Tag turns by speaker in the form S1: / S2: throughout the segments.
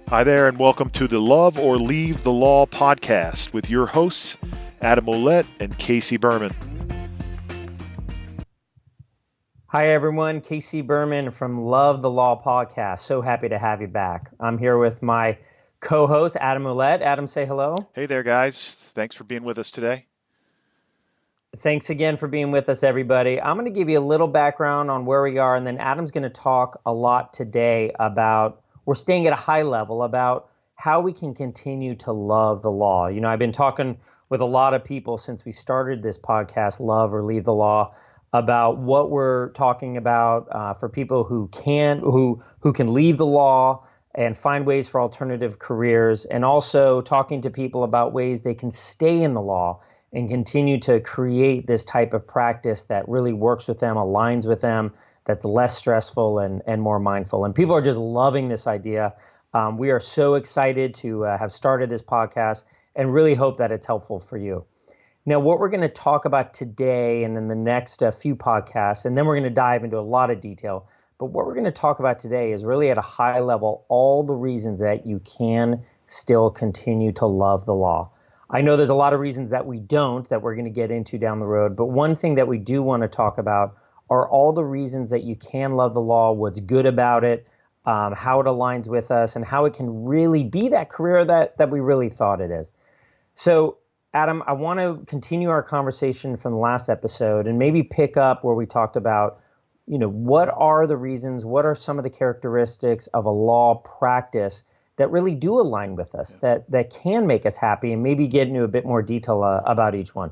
S1: Hi there, and welcome to the Love or Leave the Law podcast with your hosts, Adam Ouellette and Casey Berman.
S2: Hi, everyone. Casey Berman from Love the Law podcast. So happy to have you back. I'm here with my co-host, Adam Ouellette. Adam, say hello.
S1: Hey there, guys. Thanks for being with us today.
S2: Thanks again for being with us, everybody. I'm going to give you a little background on where we are, and then Adam's going to talk a lot today about, we're staying at a high level, about how we can continue to love the law. You know, I've been talking with a lot of people since we started this podcast, Love or Leave the Law, about what we're talking about for people who can leave the law and find ways for alternative careers, and also talking to people about ways they can stay in the law and continue to create this type of practice that really works with them, aligns with them, that's less stressful and more mindful. And people are just loving this idea. We are so excited to have started this podcast and really hope that it's helpful for you. Now, what we're going to talk about today and in the next few podcasts, and then we're going to dive into a lot of detail, but what we're going to talk about today is really at a high level all the reasons that you can still continue to love the law. I know there's a lot of reasons that we don't, that we're going to get into down the road, but one thing that we do want to talk about are all the reasons that you can love the law, what's good about it, how it aligns with us, and how it can really be that career that we really thought it is. So, Adam, I want to continue our conversation from the last episode and maybe pick up where we talked about, you know, what are the reasons, what are some of the characteristics of a law practice that really do align with us, that can make us happy, and maybe get into a bit more detail about each one.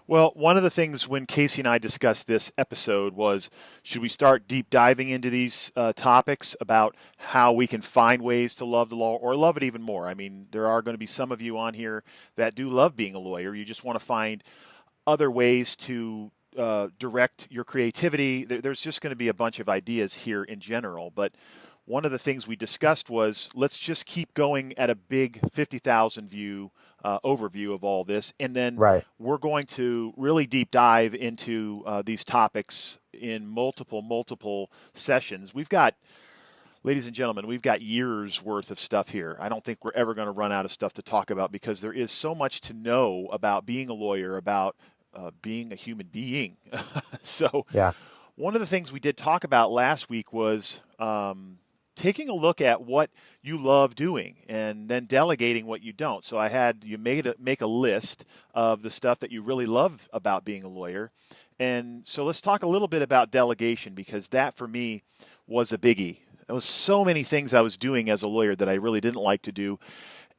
S1: Well, one of the things when Casey and I discussed this episode was, should we start deep diving into these topics about how we can find ways to love the law or love it even more? I mean, there are going to be some of you on here that do love being a lawyer. You just want to find other ways to direct your creativity. There's just going to be a bunch of ideas here in general, but one of the things we discussed was, let's just keep going at a big 50,000 view overview of all this, and then we're going to really deep dive into these topics in multiple sessions. We've got, ladies and gentlemen, we've got years worth of stuff here. I don't think we're ever going to run out of stuff to talk about, because there is so much to know about being a lawyer, about being a human being. So one of the things we did talk about last week was taking a look at what you love doing and then delegating what you don't. So I had you make a list of the stuff that you really love about being a lawyer. And so let's talk a little bit about delegation, because that for me was a biggie. There was so many things I was doing as a lawyer that I really didn't like to do.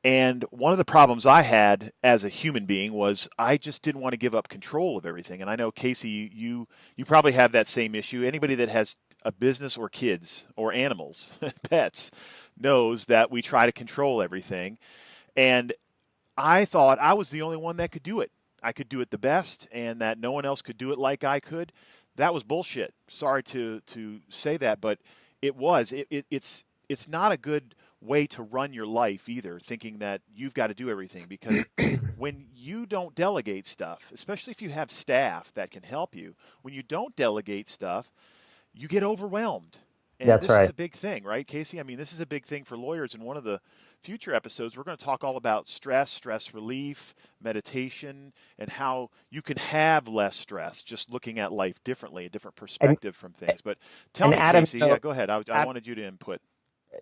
S1: And one of the problems I had as a human being was I just didn't want to give up control of everything. And I know, Casey, you probably have that same issue. Anybody that has a business or kids or animals, pets, knows that we try to control everything. And I thought I was the only one that could do it. I could do it the best, and that no one else could do it like I could. That was bullshit. Sorry to say that, but it was. It's not a good way to run your life either, thinking that you've got to do everything, because when you don't delegate stuff, especially if you have staff that can help you, when you don't delegate stuff, you get overwhelmed. And this is a big thing, right, Casey? I mean, this is a big thing for lawyers. In one of the future episodes, we're going to talk all about stress relief, meditation, and how you can have less stress just looking at life differently, a different perspective from things. But tell me, Adam, Casey, go ahead. I wanted you to input.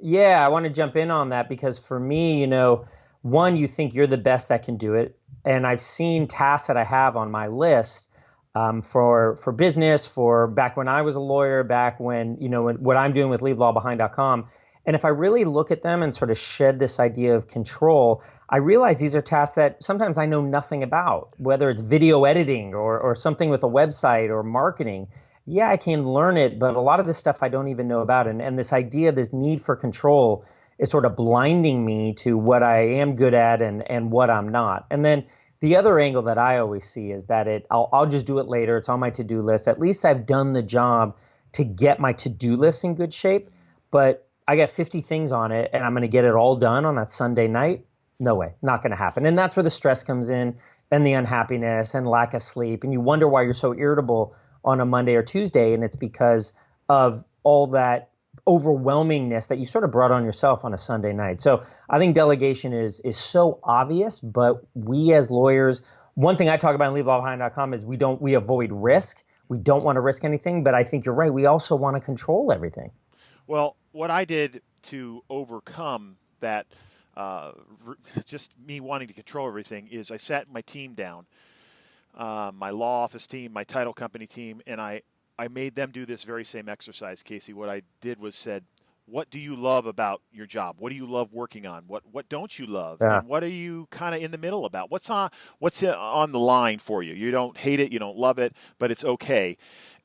S2: Yeah, I want to jump in on that, because for me, you know, one, you think you're the best that can do it. And I've seen tasks that I have on my list for business, for back when I was a lawyer, back when, you know, what I'm doing with leavelawbehind.com. And if I really look at them and sort of shed this idea of control, I realize these are tasks that sometimes I know nothing about, whether it's video editing or something with a website or marketing. Yeah, I can learn it, but a lot of this stuff I don't even know about. And this idea, this need for control is sort of blinding me to what I am good at and what I'm not. And then the other angle that I always see is that I'll just do it later. It's on my to-do list. At least I've done the job to get my to-do list in good shape. But I got 50 things on it, and I'm going to get it all done on that Sunday night. No way, not going to happen. And that's where the stress comes in, and the unhappiness and lack of sleep. And you wonder why you're so irritable on a Monday or Tuesday, and it's because of all that overwhelmingness that you sort of brought on yourself on a Sunday night. So I think delegation is so obvious, but we as lawyers, one thing I talk about in leaveallbehind.com is we avoid risk. We don't want to risk anything, but I think you're right. We also want to control everything.
S1: Well, what I did to overcome that, just me wanting to control everything, is I sat my team down, my law office team, my title company team, and I made them do this very same exercise, Casey. What I did was said, what do you love about your job? What do you love working on? What don't you love?
S2: Yeah.
S1: And what are you kind of in the middle about? What's on the line for you? You don't hate it, you don't love it, but it's okay.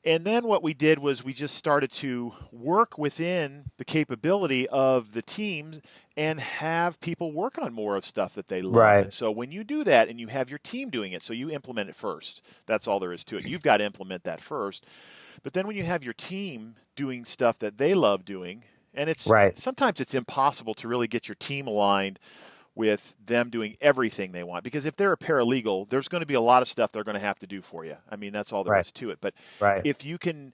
S1: And then what we did was we just started to work within the capability of the teams and have people work on more of stuff that they love.
S2: Right.
S1: And so when you do that and you have your team doing it, so you implement it first. That's all there is to it. You've got to implement that first. But then when you have your team doing stuff that they love doing, and
S2: Right.
S1: sometimes it's impossible to really get your team aligned with them doing everything they want, because if they're a paralegal, there's going to be a lot of stuff they're going to have to do for you. I mean, that's all there
S2: Right.
S1: is to it. But
S2: Right.
S1: if you can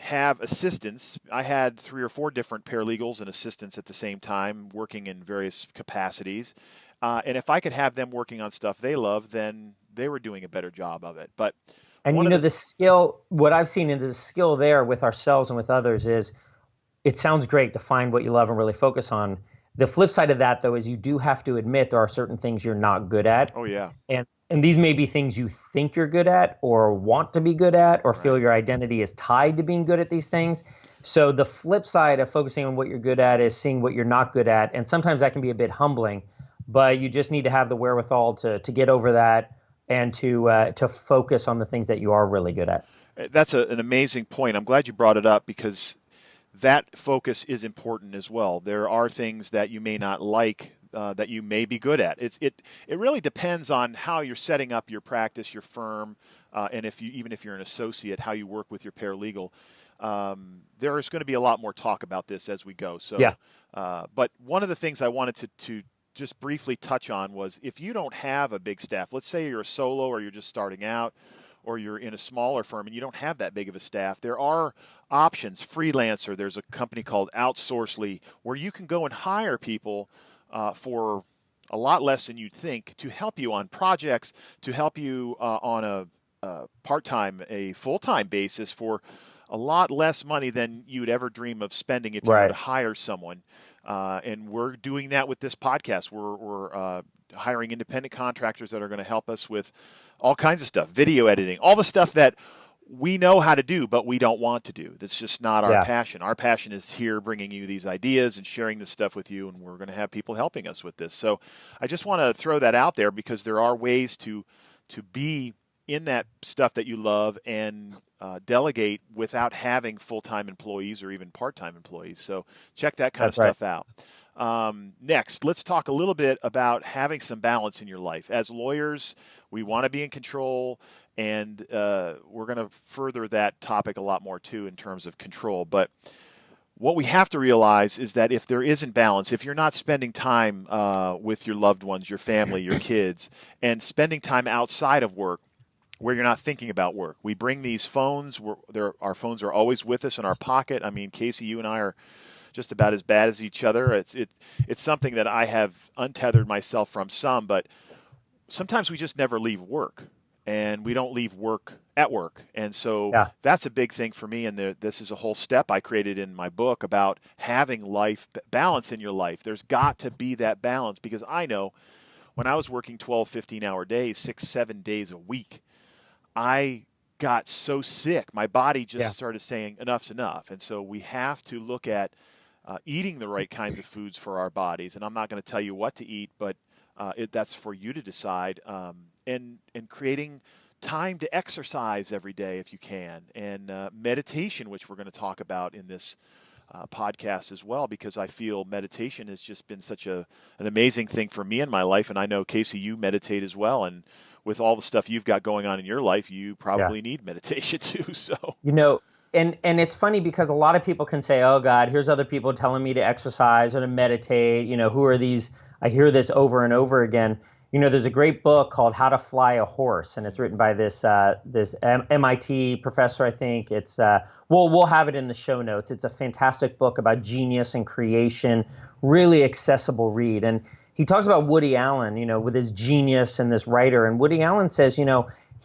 S1: have assistants, I had 3 or 4 different paralegals and assistants at the same time working in various capacities. And if I could have them working on stuff they love, then they were doing a better job of it. But
S2: And
S1: one of the,
S2: the skill, what I've seen in the skill there with ourselves and with others is it sounds great to find what you love and really focus on. The flip side of that, though, is you do have to admit there are certain things you're not good at.
S1: oh yeah,
S2: And these may be things you think you're good at or want to be good at or feel
S1: right.
S2: your identity is tied to being good at these things. So the flip side of focusing on what you're good at is seeing what you're not good at. And sometimes that can be a bit humbling, but you just need to have the wherewithal to get over that and to focus on the things that you are really good at.
S1: That's an amazing point. I'm glad you brought it up, because that focus is important as well. There are things that you may not like, that you may be good at. It really depends on how you're setting up your practice, your firm, and even if you're an associate, how you work with your paralegal. There is going to be a lot more talk about this as we go.
S2: Yeah.
S1: So, but one of the things I wanted to just briefly touch on was, if you don't have a big staff, let's say you're a solo or you're just starting out, or you're in a smaller firm and you don't have that big of a staff, there are options. Freelancer, there's a company called Outsourcely where you can go and hire people for a lot less than you'd think, to help you on projects, to help you on a part-time, a full-time basis for a lot less money than you'd ever dream of spending if you were
S2: Right.
S1: to hire someone. And we're doing that with this podcast. We're hiring independent contractors that are going to help us with all kinds of stuff, video editing, all the stuff that we know how to do, but we don't want to do. That's just not our
S2: Yeah.
S1: passion. Our passion is here bringing you these ideas and sharing this stuff with you, and we're going to have people helping us with this. So I just want to throw that out there, because there are ways to be in that stuff that you love and delegate without having full-time employees or even part-time employees. So check that kind of
S2: That's right.
S1: stuff out. Next, let's talk a little bit about having some balance in your life. As lawyers, we want to be in control, and we're going to further that topic a lot more too in terms of control. But what we have to realize is that if there isn't balance, if you're not spending time with your loved ones, your family, your kids, and spending time outside of work, where you're not thinking about work. We bring these phones. Our phones are always with us in our pocket. I mean, Casey, you and I are just about as bad as each other. It's something that I have untethered myself from some, but sometimes we just never leave work, and we don't leave work at work. And so
S2: Yeah.
S1: that's a big thing for me. And this is a whole step I created in my book about having life balance in your life. There's got to be that balance, because I know when I was working 12, 15-hour days, 6, 7 days a week, I got so sick. My body just
S2: Yeah.
S1: started saying enough's enough. And so we have to look at eating the right kinds of foods for our bodies. And I'm not going to tell you what to eat, but that's for you to decide. And creating time to exercise every day if you can, and meditation, which we're going to talk about in this podcast as well, because I feel meditation has just been such an amazing thing for me in my life. And I know, Casey, you meditate as well. And with all the stuff you've got going on in your life, you
S2: Yeah.
S1: probably need meditation too. So,
S2: You know, and it's funny because a lot of people can say, "Oh God, here's other people telling me to exercise or to meditate." Who are these? I hear this over and over again. There's a great book called How to Fly a Horse, and it's written by this MIT professor, I think. It's we'll have it in the show notes. It's a fantastic book about genius and creation, really accessible read. And he talks about Woody Allen, with his genius and this writer. And Woody Allen says,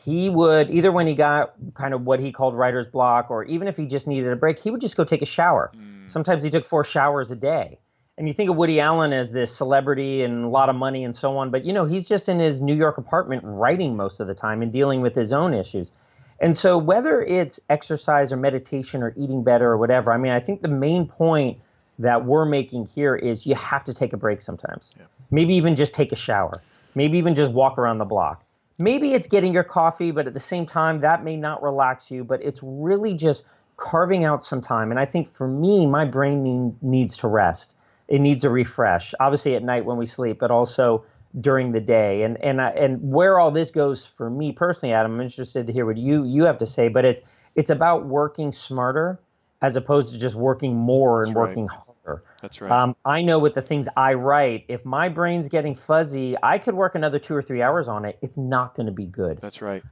S2: he would, either when he got kind of what he called writer's block, or even if he just needed a break, he would just go take a shower. Sometimes he took 4 showers a day. And you think of Woody Allen as this celebrity and a lot of money and so on, but he's just in his New York apartment writing most of the time and dealing with his own issues. And so whether it's exercise or meditation or eating better or whatever, I think the main point that we're making here is you have to take a break sometimes. Yeah. Maybe even just take a shower. Maybe even just walk around the block. Maybe it's getting your coffee, but at the same time, that may not relax you, but it's really just carving out some time. And I think for me, my brain needs to rest. It needs a refresh, obviously at night when we sleep, but also during the day. And where all this goes for me personally, Adam, I'm interested to hear what you have to say, but it's about working smarter as opposed to just working more and working harder.
S1: That's right.
S2: I know with the things I write, if my brain's getting fuzzy, I could work another 2 or 3 hours on it. It's not going to be good.
S1: That's right.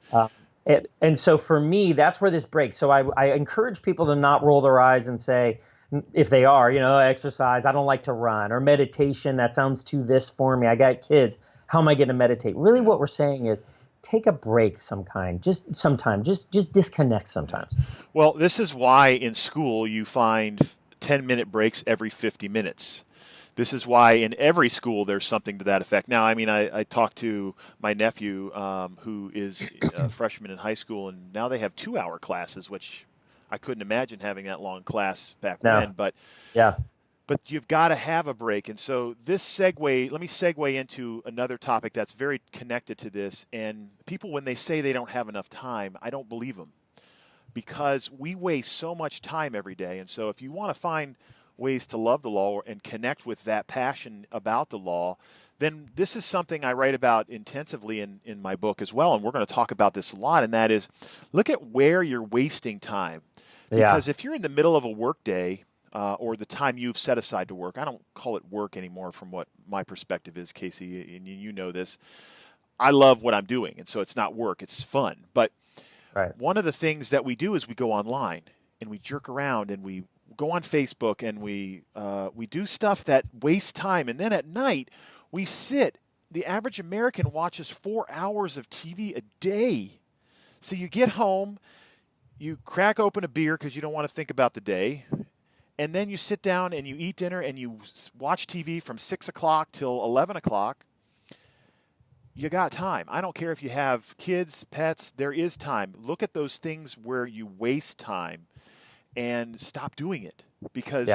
S2: And so for me, that's where this breaks. So I encourage people to not roll their eyes and say, if they are, exercise, I don't like to run, or meditation, that sounds too this for me. I got kids. How am I going to meditate? Really what we're saying is take a break some kind, just sometime, just disconnect sometimes.
S1: Well, this is why in school you find 10-minute breaks every 50 minutes. This is why in every school there's something to that effect. Now, I talked to my nephew who is a freshman in high school, and now they have 2-hour classes, which I couldn't imagine having that long class back then, but you've got to have a break. And so let me segue into another topic that's very connected to this. And people, when they say they don't have enough time, I don't believe them, because we waste so much time every day. And so if you want to find ways to love the law and connect with that passion about the law, then this is something I write about intensively in my book as well. And we're going to talk about this a lot. And that is, look at where you're wasting time. Because if you're in the middle of a work day or the time you've set aside to work, I don't call it work anymore from what my perspective is, Casey, and you know this. I love what I'm doing, and so it's not work, it's fun. But one of the things that we do is we go online and we jerk around and we go on Facebook and we do stuff that wastes time. And then at night, we sit. The average American watches 4 hours of TV a day. So you get home, you crack open a beer because you don't want to think about the day, and then you sit down and you eat dinner and you watch TV from 6 o'clock till 11 o'clock. You got time. I don't care if you have kids, pets, there is time. Look at those things where you waste time and stop doing it. Because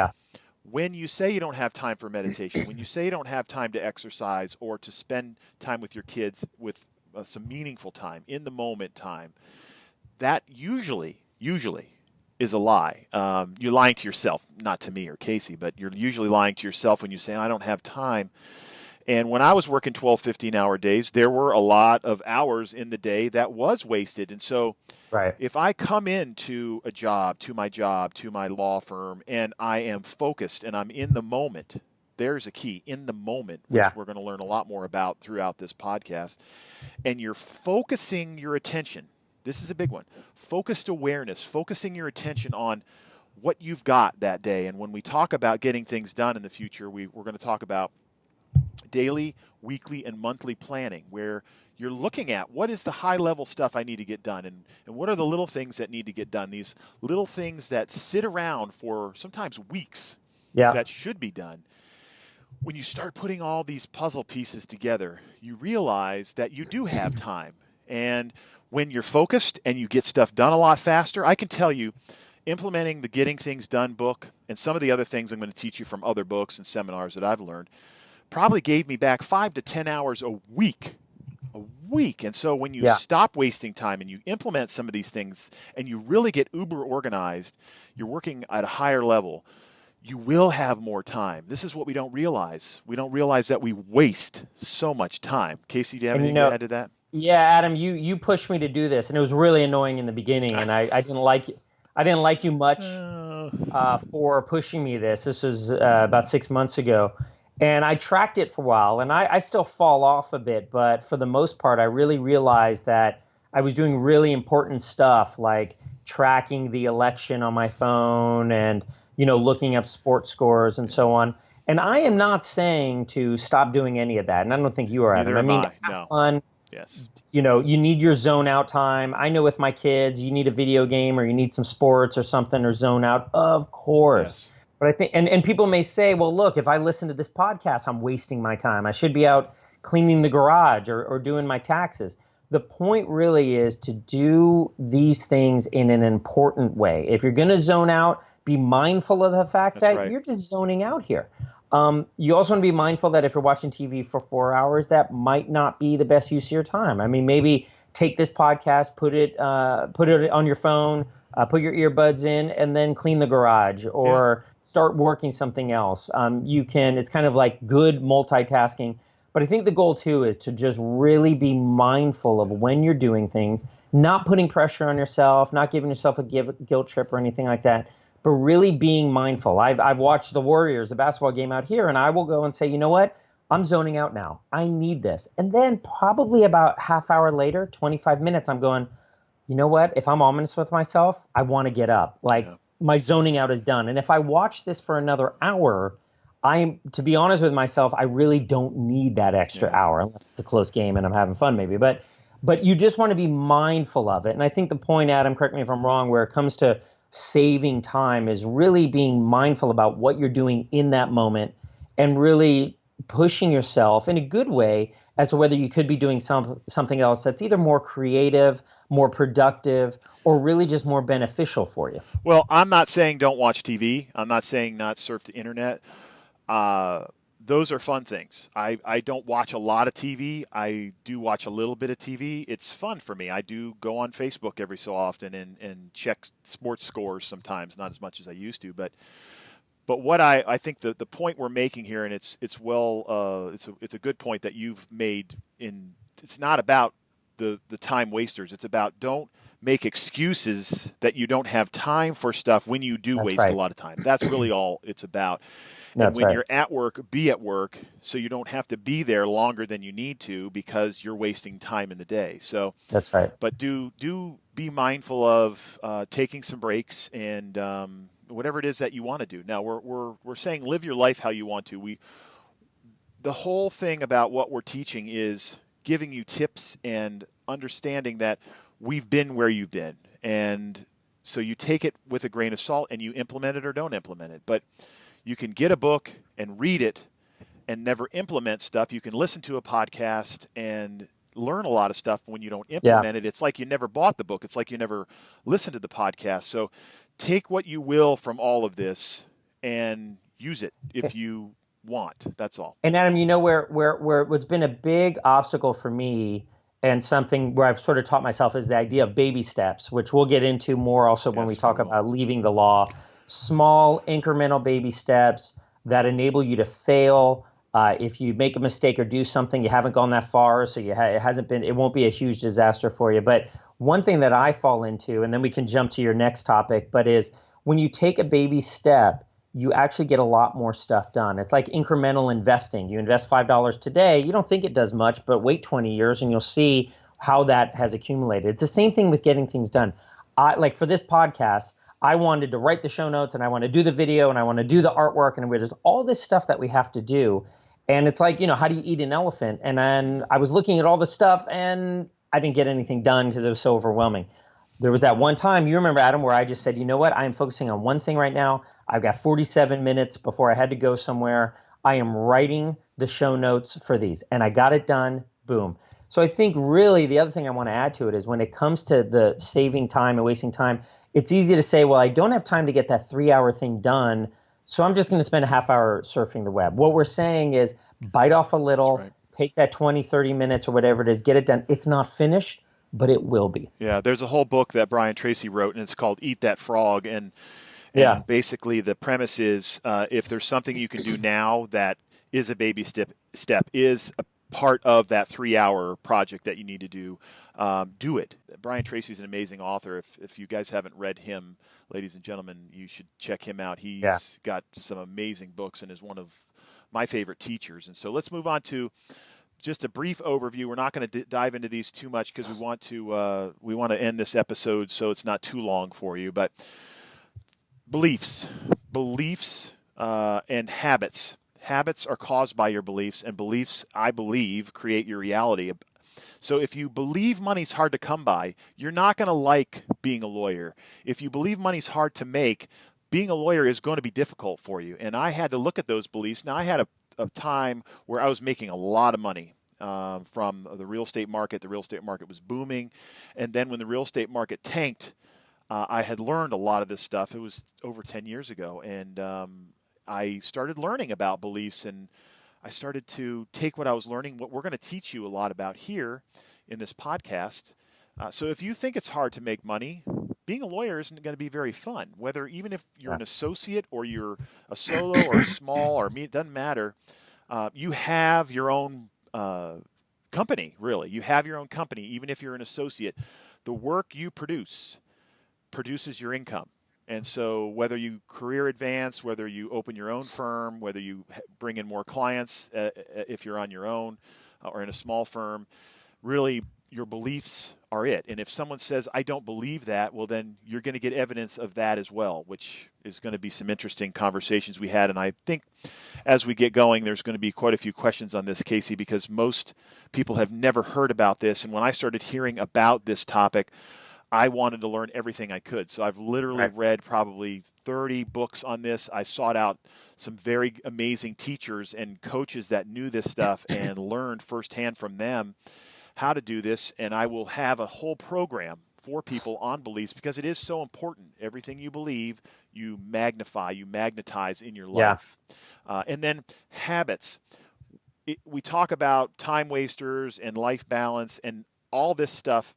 S1: when you say you don't have time for meditation, when you say you don't have time to exercise or to spend time with your kids with some meaningful time, in the moment time, that usually is a lie. You're lying to yourself, not to me or Casey, but you're usually lying to yourself when you say, I don't have time. And when I was working 12, 15-hour days, there were a lot of hours in the day that was wasted. And so if I come into to my law firm, and I am focused and I'm in the moment, there's a key, in the moment, which we're going to learn a lot more about throughout this podcast. And you're focusing your attention. This is a big one. Focused awareness, focusing your attention on what you've got that day. And when we talk about getting things done in the future, we're going to talk about daily, weekly, and monthly planning, where you're looking at what is the high-level stuff I need to get done, and what are the little things that need to get done, these little things that sit around for sometimes weeks that should be done. When you start putting all these puzzle pieces together, you realize that you do have time. And when you're focused and you get stuff done a lot faster, I can tell you, implementing the Getting Things Done book and some of the other things I'm going to teach you from other books and seminars that I've learned probably gave me back 5 to 10 hours a week. And so when you stop wasting time and you implement some of these things and you really get uber organized, you're working at a higher level, you will have more time. This is what we don't realize. We don't realize that we waste so much time. Casey, do you have anything to add to that?
S2: Yeah, Adam, you pushed me to do this, and it was really annoying in the beginning, and I didn't like it. I didn't like you much for pushing me this. This was about 6 months ago. And I tracked it for a while, and I still fall off a bit, but for the most part, I really realized that I was doing really important stuff like tracking the election on my phone and, looking up sports scores and
S1: Yeah.
S2: so on. And I am not saying to stop doing any of that. And I don't think you are, Adam.
S1: Neither
S2: I
S1: am
S2: mean,
S1: I.
S2: have
S1: No.
S2: fun.
S1: Yes.
S2: You need your zone out time. I know with my kids, you need a video game or you need some sports or something or zone out. Of course.
S1: Yes.
S2: But I think, and people may say, well, look, if I listen to this podcast, I'm wasting my time. I should be out cleaning the garage or doing my taxes. The point really is to do these things in an important way. If you're going to zone out, be mindful of the fact
S1: That's
S2: that
S1: right.
S2: you're just zoning out here. You also want to be mindful that if you're watching TV for 4 hours, that might not be the best use of your time. I mean, maybe take this podcast, put it on your phone, put your earbuds in, and then clean the garage
S1: Yeah.
S2: or start working something else. You can. It's kind of like good multitasking. But I think the goal too is to just really be mindful of when you're doing things, not putting pressure on yourself, not giving yourself a guilt trip or anything like that, but really being mindful. I've watched the Warriors, the basketball game out here, and I will go and say, you know what? I'm zoning out now. I need this. And then probably about half hour later, 25 minutes, I'm going, you know what? If I'm honest with myself, I want to get up. Like
S1: Yeah.
S2: my zoning out is done. And if I watch this for another hour, to be honest with myself, I really don't need that extra
S1: Yeah.
S2: hour unless it's a close game and I'm having fun maybe. But you just want to be mindful of it. And I think the point, Adam, correct me if I'm wrong, where it comes to saving time is really being mindful about what you're doing in that moment and really pushing yourself in a good way as to whether you could be doing something else that's either more creative, more productive, or really just more beneficial for you.
S1: Well, I'm not saying don't watch TV. I'm not saying not surf the internet. Uh, those are fun things. I don't watch a lot of TV. I do watch a little bit of TV. It's fun for me. I do go on Facebook every so often and check sports scores sometimes, not as much as I used to. But what I think the point we're making here, and it's a good point that you've made. It's not about the time wasters. It's about don't make excuses that you don't have time for stuff when you do
S2: That's
S1: waste a
S2: right.
S1: lot of time. That's really all it's about. And
S2: That's
S1: when
S2: right.
S1: you're at work, be at work so you don't have to be there longer than you need to because you're wasting time in the day. So,
S2: That's right.
S1: but do be mindful of taking some breaks and whatever it is that you want to do. Now we're saying live your life how you want to. The whole thing about what we're teaching is giving you tips and understanding that we've been where you've been, and so you take it with a grain of salt and you implement it or don't implement it. But you can get a book and read it and never implement stuff. You can listen to a podcast and learn a lot of stuff when you don't
S2: Yeah.
S1: implement it. It's like you never bought the book. It's like you never listened to the podcast. So take what you will from all of this and use it if you want. That's all.
S2: And Adam, where what's been a big obstacle for me and something where I've sort of taught myself is the idea of baby steps, which we'll get into more also when we
S1: Yes, we
S2: talk
S1: will.
S2: about leaving the law. Small incremental baby steps that enable you to fail. If you make a mistake or do something, you haven't gone that far, so it won't be a huge disaster for you. But one thing that I fall into, and then we can jump to your next topic, but is when you take a baby step, you actually get a lot more stuff done. It's like incremental investing. You invest $5 today, you don't think it does much, but wait 20 years and you'll see how that has accumulated. It's the same thing with getting things done. Like for this podcast, I wanted to write the show notes and I want to do the video and I want to do the artwork and there's all this stuff that we have to do. And it's like, how do you eat an elephant? And then I was looking at all the stuff and I didn't get anything done because it was so overwhelming. There was that one time, you remember, Adam, where I just said, you know what? I am focusing on one thing right now. I've got 47 minutes before I had to go somewhere. I am writing the show notes for these, and I got it done. Boom. So I think really the other thing I want to add to it is when it comes to the saving time and wasting time, it's easy to say, well, I don't have time to get that 3 hour thing done. So I'm just going to spend a half hour surfing the web. What we're saying is bite off a
S1: That's
S2: little,
S1: right.
S2: take that 20, 30 minutes or whatever it is, get it done. It's not finished, but it will be.
S1: Yeah, there's a whole book that Brian Tracy wrote, and it's called "Eat That Frog."
S2: Yeah.
S1: And basically, the premise is if there's something you can do now that is a baby step is a part of that 3 hour project that you need to do it. Brian Tracy is an amazing author. If you guys haven't read him, ladies and gentlemen, you should check him out.
S2: Yeah.
S1: He's got some amazing books and is one of my favorite teachers. And so let's move on to just a brief overview. We're not going to dive into these too much because we want to end this episode so it's not too long for you. But beliefs, and habits. Habits are caused by your beliefs, and beliefs, I believe, create your reality. So if you believe money's hard to come by, you're not going to like being a lawyer. If you believe money's hard to make, being a lawyer is going to be difficult for you. And I had to look at those beliefs. Now, I had a time where I was making a lot of money from the real estate market. The real estate market was booming. And then when the real estate market tanked, I had learned a lot of this stuff. It was over 10 years ago. And I started learning about beliefs, and I started to take what I was learning, what we're going to teach you a lot about here in this podcast. So if you think it's hard to make money, being a lawyer isn't going to be very fun. Whether even if you're an associate or you're a solo or a small or me, it doesn't matter. You have your own company, really. You have your own company, even if you're an associate. The work you produces your income. And so whether you career advance, whether you open your own firm, whether you bring in more clients if you're on your own or in a small firm, really your beliefs are it. And if someone says, I don't believe that, well, then you're going to get evidence of that as well, which is going to be some interesting conversations we had. And I think as we get going, there's going to be quite a few questions on this, Casey, because most people have never heard about this. And when I started hearing about this topic, I wanted to learn everything I could. So I've literally read probably 30 books on this. I sought out some very amazing teachers and coaches that knew this stuff and learned firsthand from them how to do this. And I will have a whole program for people on beliefs because it is so important. Everything you believe, you magnify, you magnetize in your life. And then habits. We talk about time wasters and life balance, and all this stuff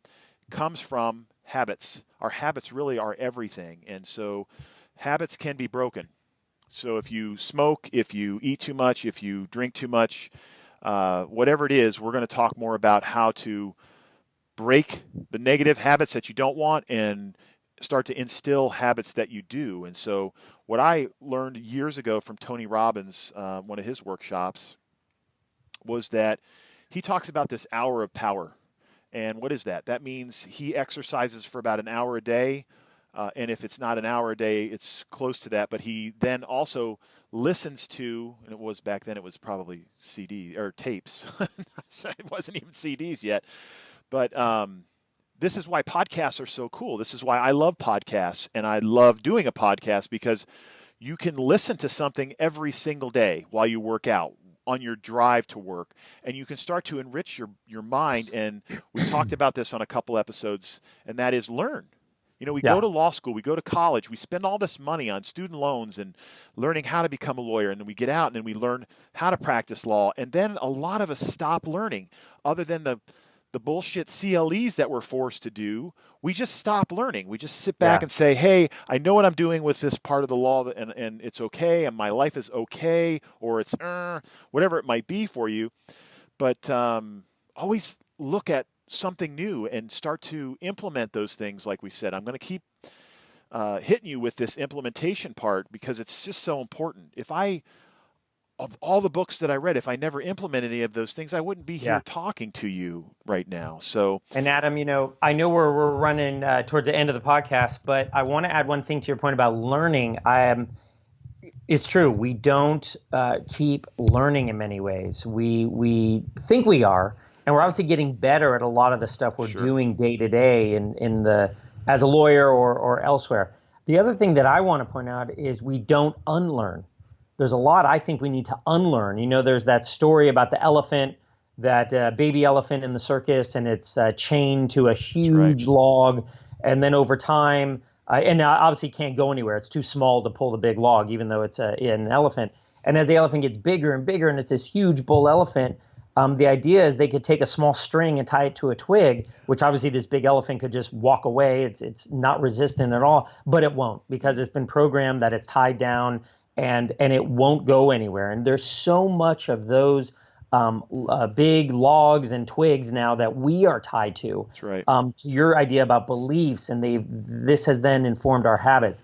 S1: comes from habits. Our habits really are everything. And so habits can be broken. So if you smoke, if you eat too much, if you drink too much, whatever it is, we're going to talk more about how to break the negative habits that you don't want and start to instill habits that you do. And so what I learned years ago from Tony Robbins, one of his workshops, was that he talks about this hour of power. And what is that? That means he exercises for about an hour a day. And if it's not an hour a day, it's close to that. But he then also listens to, and it was back then, it was probably CD or tapes. It wasn't even CDs yet. But this is why podcasts are so cool. This is why I love podcasts. And I love doing a podcast because you can listen to something every single day while you work out, on your drive to work, and you can start to enrich your mind. And we talked about this on a couple episodes, and that is learn. You know, we go to law school, we go to college, we spend all this money on student loans and learning how to become a lawyer, and then we get out and then we learn how to practice law, and then a lot of us stop learning. Other than the bullshit CLEs that we're forced to do, we just stop learning. We just sit back and say, hey, I know what I'm doing with this part of the law, and it's okay, and my life is okay, or it's whatever it might be for you. But always look at something new and start to implement those things. Like we said, I'm going to keep hitting you with this implementation part because it's just so important. Of all the books that I read, if I never implemented any of those things, I wouldn't be here talking to you right now. So,
S2: and Adam, I know we're running towards the end of the podcast, but I want to add one thing to your point about learning. It's true. We don't keep learning in many ways. We think we are, and we're obviously getting better at a lot of the stuff we're doing day to day as a lawyer or elsewhere. The other thing that I want to point out is we don't unlearn. There's a lot I think we need to unlearn. There's that story about the elephant, that baby elephant in the circus, and it's chained to a huge log. And then over time, and now obviously can't go anywhere. It's too small to pull the big log, even though it's an elephant. And as the elephant gets bigger and bigger, and it's this huge bull elephant, the idea is they could take a small string and tie it to a twig, which obviously this big elephant could just walk away. It's not resistant at all, but it won't, because it's been programmed that it's tied down and it won't go anywhere. And there's so much of those big logs and twigs now that we are tied to.
S1: That's right.
S2: To your idea about beliefs, and this has then informed our habits.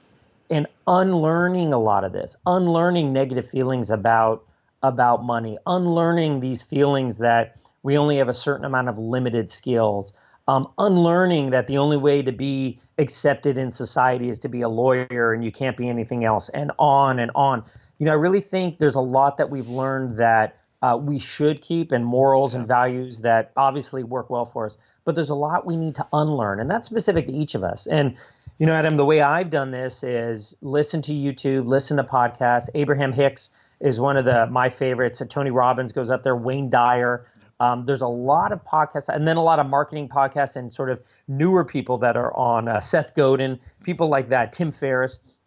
S2: And unlearning a lot of this, unlearning negative feelings about about money, unlearning these feelings that we only have a certain amount of limited skills, unlearning that the only way to be accepted in society is to be a lawyer and you can't be anything else, and on and on. I really think there's a lot that we've learned that we should keep, and morals
S1: Yeah.
S2: and values that obviously work well for us. But there's a lot we need to unlearn, and that's specific to each of us. And Adam, the way I've done this is listen to YouTube, listen to podcasts. Abraham Hicks is one of my favorites. Tony Robbins goes up there, Wayne Dyer. There's a lot of podcasts, and then a lot of marketing podcasts and sort of newer people that are on, Seth Godin, people like that, Tim Ferriss.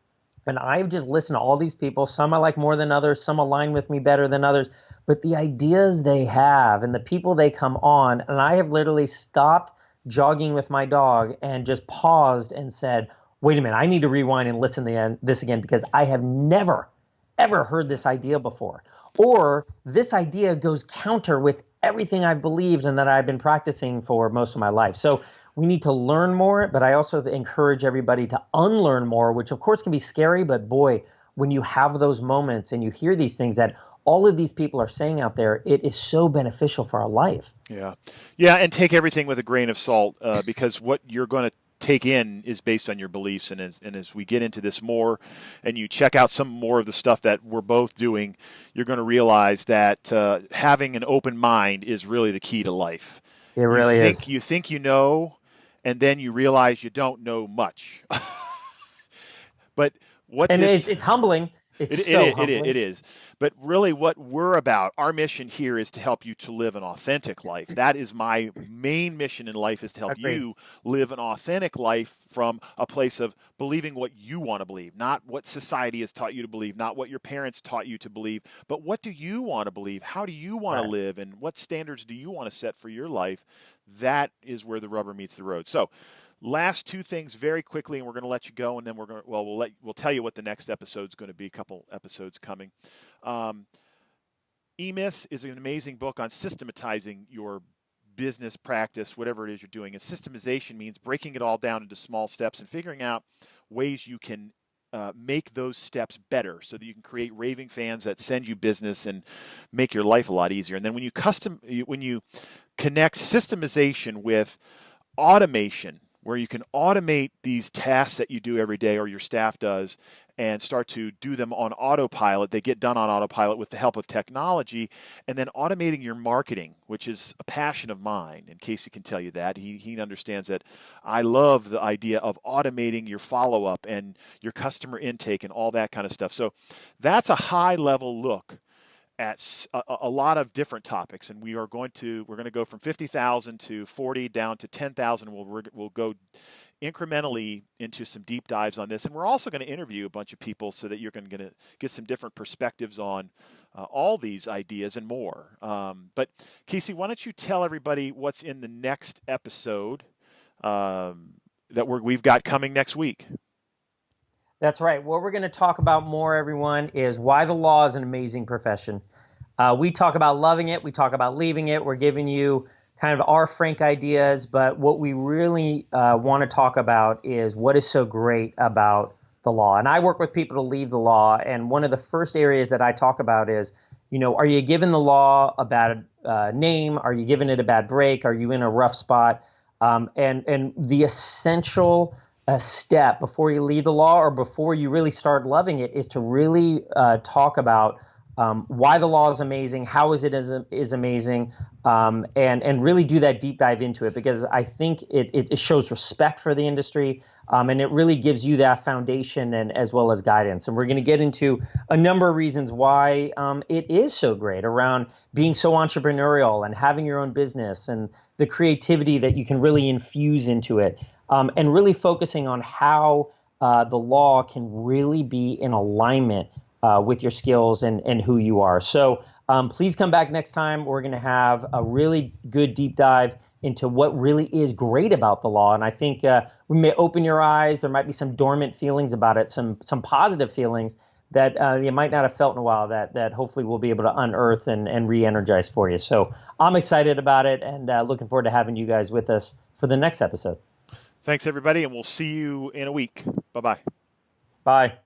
S2: And I've just listened to all these people. Some I like more than others. Some align with me better than others. But the ideas they have and the people they come on, and I have literally stopped jogging with my dog and just paused and said, wait a minute, I need to rewind and listen to this again, because I have never, ever heard this idea before. Or this idea goes counter with everything I've believed and that I've been practicing for most of my life. So we need to learn more, but I also encourage everybody to unlearn more, which of course can be scary, but boy, when you have those moments and you hear these things that all of these people are saying out there, it is so beneficial for our life.
S1: Yeah. Yeah. And take everything with a grain of salt, because what you're going to take in is based on your beliefs. And as we get into this more and you check out some more of the stuff that we're both doing, you're going to realize that having an open mind is really the key to life.
S2: It really is.
S1: You think you know, and then you realize you don't know much. But what
S2: And
S1: this
S2: it's humbling. It's
S1: it,
S2: so
S1: it,
S2: humbling.
S1: it is. But really, what we're about, our mission here is to help you to live an authentic life. That is my main mission in life, is to help
S2: Agreed.
S1: you live an authentic life from a place of believing what you want to believe, not what society has taught you to believe, not what your parents taught you to believe, but what do you want to believe? How do you want to
S2: Right.
S1: live? And what standards do you want to set for your life? That is where the rubber meets the road. So, last two things very quickly, and we're going to let you go, and then we'll tell you what the next episode's going to be. A couple episodes coming. Um, E-Myth is an amazing book on systematizing your business practice, whatever it is you're doing. And systemization means breaking it all down into small steps and figuring out ways you can make those steps better, so that you can create raving fans that send you business and make your life a lot easier. And then when you connect systemization with automation, where you can automate these tasks that you do every day or your staff does, and start to do them on autopilot. They get done on autopilot with the help of technology. And then automating your marketing, which is a passion of mine, and Casey can tell you that. He understands that I love the idea of automating your follow-up and your customer intake and all that kind of stuff. So that's a high-level look at a lot of different topics, and we're going to go from 50,000 to 40 down to 10,000. We'll go incrementally into some deep dives on this, and we're also going to interview a bunch of people so that you're going to get some different perspectives on all these ideas and more. But Casey, why don't you tell everybody what's in the next episode that we've got coming next week?
S2: That's right. What we're going to talk about more, everyone, is why the law is an amazing profession. We talk about loving it. We talk about leaving it. We're giving you kind of our frank ideas. But what we really want to talk about is what is so great about the law. And I work with people to leave the law. And one of the first areas that I talk about is, are you giving the law a bad name? Are you giving it a bad break? Are you in a rough spot? And the essential step before you leave the law, or before you really start loving it, is to really talk about why the law is amazing, how is amazing, and really do that deep dive into it, because I think it shows respect for the industry, and it really gives you that foundation and as well as guidance. And we're going to get into a number of reasons why it is so great around being so entrepreneurial and having your own business, and the creativity that you can really infuse into it, and really focusing on how the law can really be in alignment with your skills and who you are. So please come back next time. We're going to have a really good deep dive into what really is great about the law. And I think we may open your eyes. There might be some dormant feelings about it, some positive feelings that you might not have felt in a while, that hopefully we'll be able to unearth and re-energize for you. So I'm excited about it, and looking forward to having you guys with us for the next episode.
S1: Thanks, everybody, and we'll see you in a week. Bye-bye.
S2: Bye.